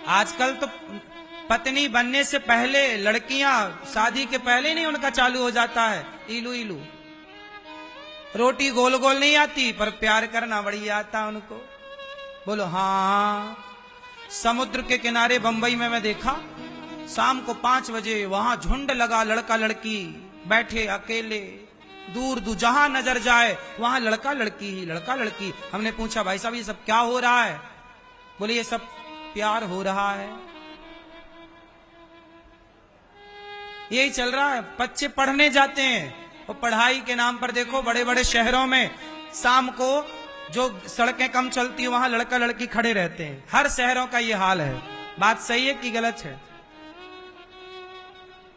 आजकल तो पत्नी बनने से पहले लड़कियां शादी के पहले नहीं उनका चालू हो जाता है इलू इलू। रोटी गोल गोल नहीं आती पर प्यार करना बढ़िया आता उनको। बोलो हाँ। समुद्र के किनारे बंबई में मैं देखा, शाम को 5 बजे वहां झुंड लगा, लड़का लड़की बैठे अकेले, दूर दूर जहां नजर जाए वहां लड़का लड़की ही लड़का लड़की। हमने पूछा भाई साहब ये सब क्या हो रहा है? बोले ये सब प्यार हो रहा है, यही चल रहा है। बच्चे पढ़ने जाते हैं और पढ़ाई के नाम पर देखो बड़े बड़े शहरों में शाम को जो सड़कें कम चलती है वहां लड़का लड़की खड़े रहते हैं। हर शहरों का ये हाल है। बात सही है कि गलत है?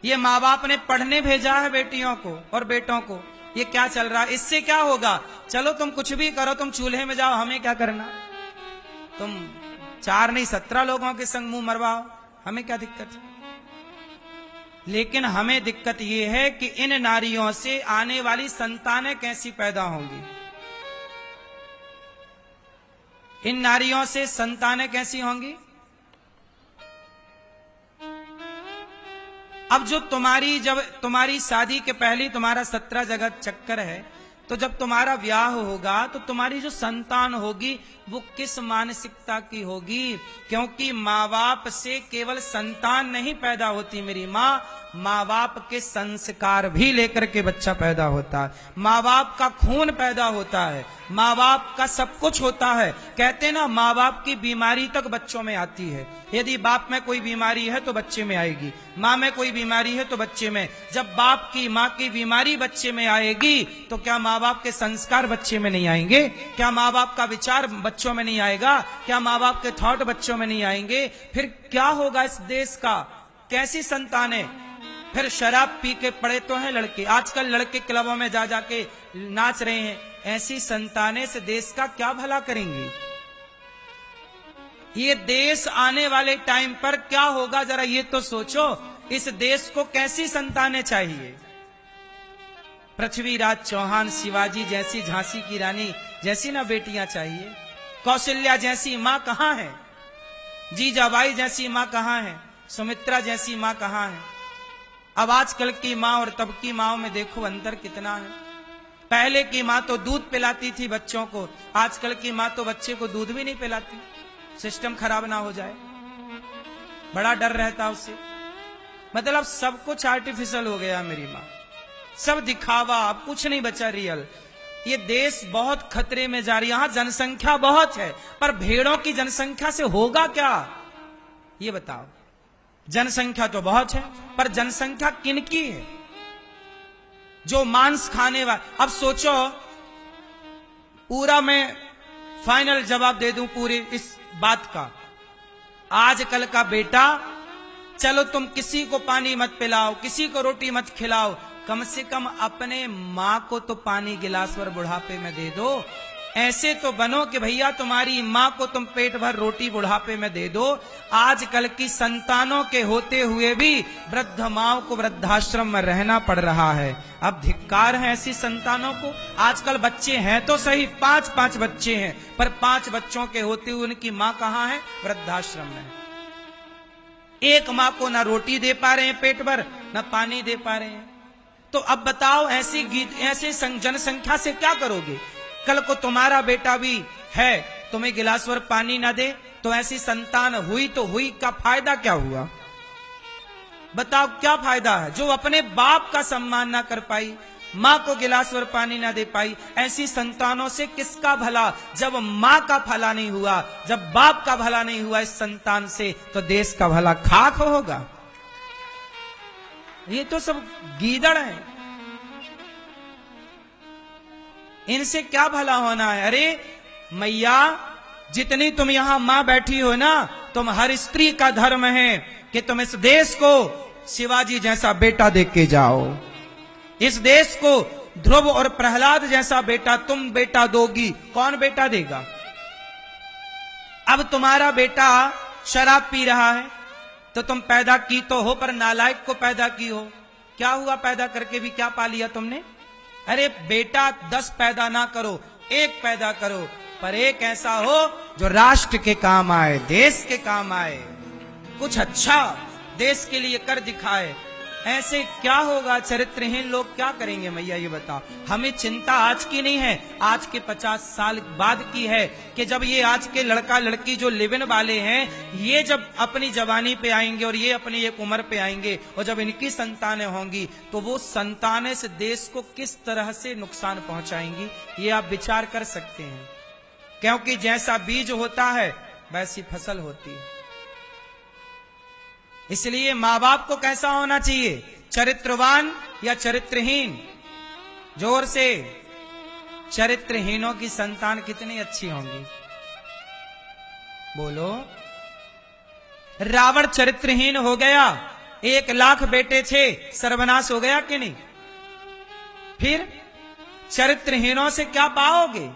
ये माँ बाप ने पढ़ने भेजा है बेटियों को और बेटों को। ये क्या चल रहा है? इससे क्या होगा? चलो तुम कुछ भी करो, तुम चूल्हे में जाओ, हमें क्या करना? तुम 4 नहीं 17 लोगों के संग मुंह मरवाओ, हमें क्या दिक्कत है? लेकिन हमें दिक्कत यह है कि इन नारियों से आने वाली संतानें कैसी पैदा होंगी। इन नारियों से संतानें कैसी होंगी? अब जो जब तुम्हारी शादी के पहले तुम्हारा 17 जगह चक्कर है, तो जब तुम्हारा ब्याह होगा तो तुम्हारी जो संतान होगी वो किस मानसिकता की होगी? क्योंकि माँ बाप से केवल संतान नहीं पैदा होती मेरी माँ बाप के संस्कार भी लेकर के बच्चा पैदा होता है। माँ बाप का खून पैदा होता है, माँ बाप का सब कुछ होता है। कहते ना माँ बाप की बीमारी तक बच्चों में आती है। यदि बाप में कोई बीमारी है तो बच्चे में आएगी, माँ में कोई बीमारी है तो बच्चे में। जब बाप की माँ की बीमारी बच्चे में आएगी तो क्या माँ बाप के संस्कार बच्चे में नहीं आएंगे? क्या माँ बाप का विचार बच्चों में नहीं आएगा? क्या माँ बाप के थॉट बच्चों में नहीं आएंगे? फिर क्या होगा इस देश का? कैसी संतानें? फिर शराब पी के पड़े तो हैं लड़के, आजकल लड़के क्लबों में जा जाके नाच रहे हैं। ऐसी संतानें से देश का क्या भला करेंगी? ये देश आने वाले टाइम पर क्या होगा जरा ये तो सोचो। इस देश को कैसी संतानें चाहिए? पृथ्वीराज चौहान, शिवाजी जैसी, झांसी की रानी जैसी ना बेटियां चाहिए? कौशल्या जैसी मां कहां है? जीजाबाई जैसी मां कहां है? सुमित्रा जैसी मां कहां है? अब आजकल की माँ और तब की माँ में देखो अंतर कितना है। पहले की माँ तो दूध पिलाती थी बच्चों को, आजकल की माँ तो बच्चे को दूध भी नहीं पिलाती, सिस्टम खराब ना हो जाए, बड़ा डर रहता उससे। मतलब सब कुछ आर्टिफिशियल हो गया मेरी माँ, सब दिखावा, अब कुछ नहीं बचा रियल। ये देश बहुत खतरे में जा रही है। यहां जनसंख्या बहुत है पर भेड़ों की जनसंख्या से होगा क्या ये बताओ? जनसंख्या तो बहुत है पर जनसंख्या किनकी है? जो मांस खाने वाले। अब सोचो, पूरा मैं फाइनल जवाब दे दूं पूरी इस बात का। आजकल का बेटा, चलो तुम किसी को पानी मत पिलाओ, किसी को रोटी मत खिलाओ, कम से कम अपने मां को तो पानी गिलास भर बुढ़ापे में दे दो। ऐसे तो बनो कि भैया तुम्हारी मां को तुम पेट भर रोटी बुढ़ापे में दे दो। आजकल की संतानों के होते हुए भी वृद्ध माओं को वृद्धाश्रम में रहना पड़ रहा है। अब धिक्कार है ऐसी संतानों को। आजकल बच्चे हैं तो सही, 5-5 बच्चे हैं, पर 5 बच्चों के होते हुए उनकी मां कहां है? वृद्धाश्रम में। एक मां को ना रोटी दे पा रहे हैं पेट भर, ना पानी दे पा रहे हैं। तो अब बताओ ऐसी जनसंख्या से क्या करोगे? कल को तुम्हारा बेटा भी है, तुम्हें गिलास भर पानी ना दे तो ऐसी संतान हुई तो हुई, का फायदा क्या हुआ? बताओ क्या फायदा है? जो अपने बाप का सम्मान ना कर पाई, मां को गिलास भर पानी ना दे पाई, ऐसी संतानों से किसका भला? जब मां का भला नहीं हुआ, जब बाप का भला नहीं हुआ इस संतान से, तो देश का भला खाक होगा। ये तो सब गीदड़ है, इनसे क्या भला होना है? अरे मैया, जितनी तुम यहां मां बैठी हो ना, तुम हर स्त्री का धर्म है कि तुम इस देश को शिवाजी जैसा बेटा दे के जाओ। इस देश को ध्रुव और प्रहलाद जैसा बेटा तुम बेटा दोगी। कौन बेटा देगा? अब तुम्हारा बेटा शराब पी रहा है तो तुम पैदा की तो हो, पर नालायक को पैदा की हो। क्या हुआ पैदा करके भी? क्या पा लिया तुमने? अरे बेटा 10 पैदा ना करो, 1 पैदा करो, पर एक ऐसा हो जो राष्ट्र के काम आए, देश के काम आए। कुछ अच्छा देश के लिए कर दिखाए। ऐसे क्या होगा, चरित्रहीन लोग क्या करेंगे मैया ये बताओ। हमें चिंता आज की नहीं है, आज के 50 साल बाद की है कि जब ये आज के लड़का लड़की जो लिव इन वाले हैं, ये जब अपनी जवानी पे आएंगे और ये अपनी एक उम्र पे आएंगे और जब इनकी संतानें होंगी तो वो संतानें से देश को किस तरह से नुकसान पहुंचाएंगी, ये आप विचार कर सकते हैं। क्योंकि जैसा बीज होता है वैसी फसल होती है। इसलिए माँ बाप को कैसा होना चाहिए, चरित्रवान या चरित्रहीन? जोर से, चरित्रहीनों की संतान कितनी अच्छी होंगी, बोलो। रावण चरित्रहीन हो गया, 1 लाख बेटे थे, सर्वनाश हो गया कि नहीं? फिर चरित्रहीनों से क्या पाओगे?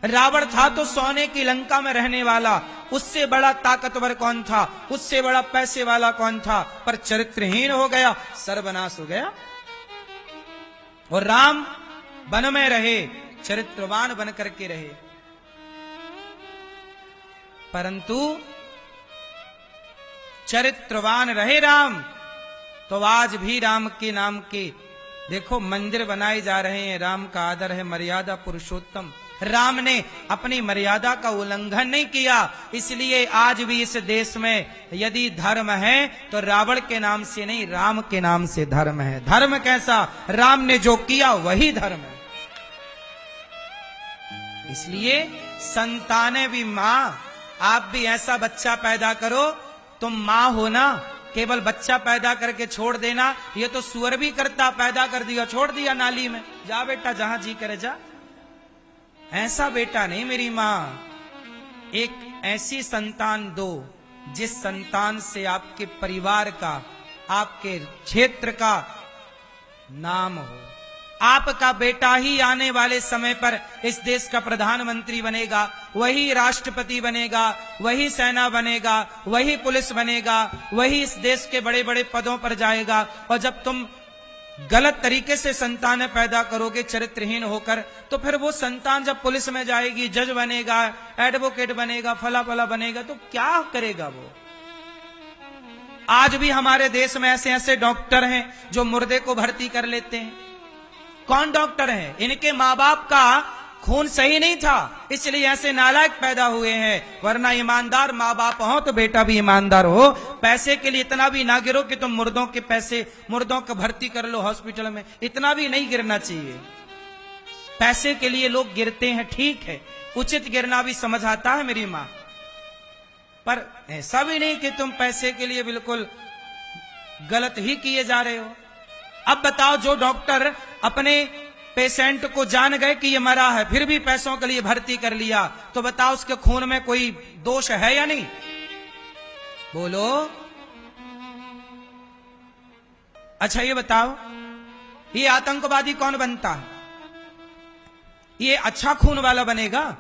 रावण था तो सोने की लंका में रहने वाला, उससे बड़ा ताकतवर कौन था, उससे बड़ा पैसे वाला कौन था, पर चरित्रहीन हो गया, सर्वनाश हो गया। और राम वन में रहे, चरित्रवान बन करके रहे। परंतु चरित्रवान रहे राम, तो आज भी राम के नाम के देखो मंदिर बनाए जा रहे हैं। राम का आदर है, मर्यादा पुरुषोत्तम। राम ने अपनी मर्यादा का उल्लंघन नहीं किया, इसलिए आज भी इस देश में यदि धर्म है तो रावण के नाम से नहीं, राम के नाम से धर्म है। धर्म कैसा? राम ने जो किया वही धर्म है। इसलिए संतानें भी मां, आप भी ऐसा बच्चा पैदा करो। तुम मां हो ना, केवल बच्चा पैदा करके छोड़ देना, ये तो सुअर भी करता, पैदा कर दिया छोड़ दिया नाली में, जा बेटा जहां जी करे जा। ऐसा बेटा नहीं मेरी मां, एक ऐसी संतान दो जिस संतान से आपके परिवार का, आपके क्षेत्र का नाम हो। आपका बेटा ही आने वाले समय पर इस देश का प्रधानमंत्री बनेगा, वही राष्ट्रपति बनेगा, वही सेना बनेगा, वही पुलिस बनेगा, वही इस देश के बड़े बड़े पदों पर जाएगा। और जब तुम गलत तरीके से संतानें पैदा करोगे चरित्रहीन होकर, तो फिर वो संतान जब पुलिस में जाएगी, जज बनेगा, एडवोकेट बनेगा, फला फला बनेगा, तो क्या करेगा वो? आज भी हमारे देश में ऐसे ऐसे डॉक्टर हैं जो मुर्दे को भर्ती कर लेते हैं। कौन डॉक्टर हैं? इनके माँ बाप का खून सही नहीं था, इसलिए ऐसे नालायक पैदा हुए हैं। वरना ईमानदार माँ बाप हो तो बेटा भी ईमानदार हो। पैसे के लिए इतना भी ना गिरो कि तुम मुर्दों के पैसे, मुर्दों को भर्ती कर लो हॉस्पिटल में, इतना भी नहीं गिरना चाहिए। पैसे के लिए लोग गिरते हैं, ठीक है, उचित गिरना भी समझ आता है मेरी माँ, पर ऐसा भी नहीं कि तुम पैसे के लिए बिल्कुल गलत ही किए जा रहे हो। अब बताओ, जो डॉक्टर अपने पेशेंट को जान गए कि ये मरा है, फिर भी पैसों के लिए भर्ती कर लिया, तो बताओ उसके खून में कोई दोष है या नहीं? बोलो। अच्छा ये बताओ, ये आतंकवादी कौन बनता है? ये अच्छा खून वाला बनेगा?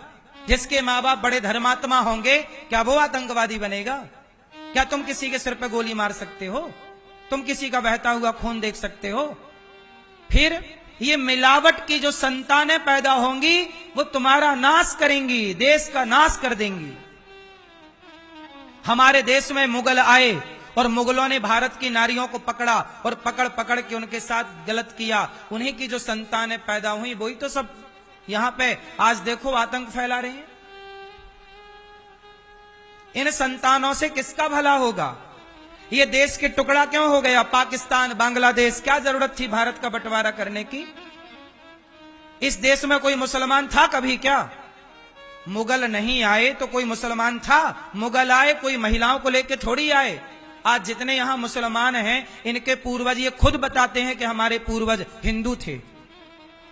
जिसके माँ बाप बड़े धर्मात्मा होंगे, क्या वो आतंकवादी बनेगा? क्या तुम किसी के सिर पे गोली मार सकते हो? तुम किसी का बहता हुआ खून देख सकते हो? फिर ये मिलावट की जो संतानें पैदा होंगी वो तुम्हारा नाश करेंगी, देश का नाश कर देंगी। हमारे देश में मुगल आए और मुगलों ने भारत की नारियों को पकड़ा और पकड़ पकड़ के उनके साथ गलत किया। उन्हीं की जो संतानें पैदा हुई वही तो सब यहां पे आज देखो आतंक फैला रहे हैं। इन संतानों से किसका भला होगा? ये देश के टुकड़ा क्यों हो गया? पाकिस्तान, बांग्लादेश, क्या जरूरत थी भारत का बंटवारा करने की? इस देश में कोई मुसलमान था कभी क्या? मुगल नहीं आए तो कोई मुसलमान था? मुगल आए कोई महिलाओं को लेकर थोड़ी आए। आज जितने यहां मुसलमान हैं, इनके पूर्वज ये खुद बताते हैं कि हमारे पूर्वज हिंदू थे,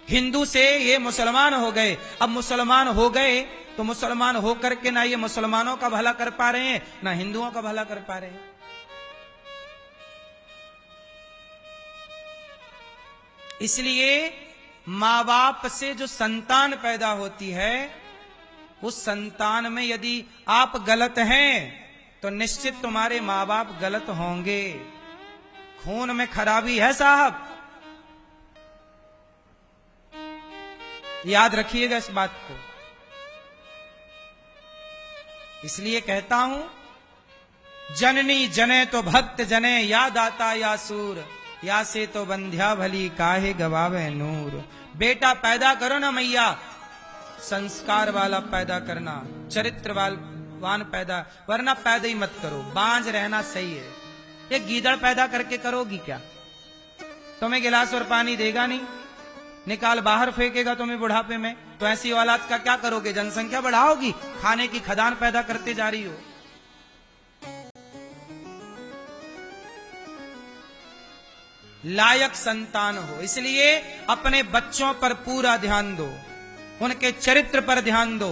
हिंदू से ये मुसलमान हो गए। अब मुसलमान हो गए तो मुसलमान होकर के ना ये मुसलमानों का भला कर पा रहे हैं, ना हिंदुओं का भला कर पा रहे हैं। इसलिए माँ बाप से जो संतान पैदा होती है, उस संतान में यदि आप गलत हैं तो निश्चित तुम्हारे माँ बाप गलत होंगे। खून में खराबी है साहब, याद रखिएगा इस बात को। इसलिए कहता हूं, जननी जने तो भक्त जने, या दाता या सूर, या से तो बंध्या भली, काहे गवावे नूर। बेटा पैदा करो ना मैया, संस्कार वाला पैदा करना, चरित्र वान पैदा, वरना पैदा ही मत करो। बांझ रहना सही है। ये गीदड़ पैदा करके करोगी क्या? तुम्हें गिलास और पानी देगा नहीं, निकाल बाहर फेंकेगा तुम्हें बुढ़ापे में। तो ऐसी औलाद का क्या करोगे? जनसंख्या बढ़ाओगी, खाने की खदान पैदा करते जा रही हो। लायक संतान हो, इसलिए अपने बच्चों पर पूरा ध्यान दो, उनके चरित्र पर ध्यान दो।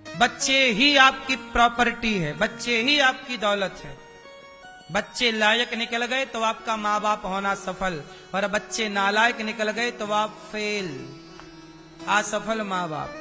बच्चे ही आपकी प्रॉपर्टी है, बच्चे ही आपकी दौलत है। बच्चे लायक निकल गए तो आपका माँ बाप होना सफल, और बच्चे नालायक निकल गए तो आप फेल, असफल माँ बाप।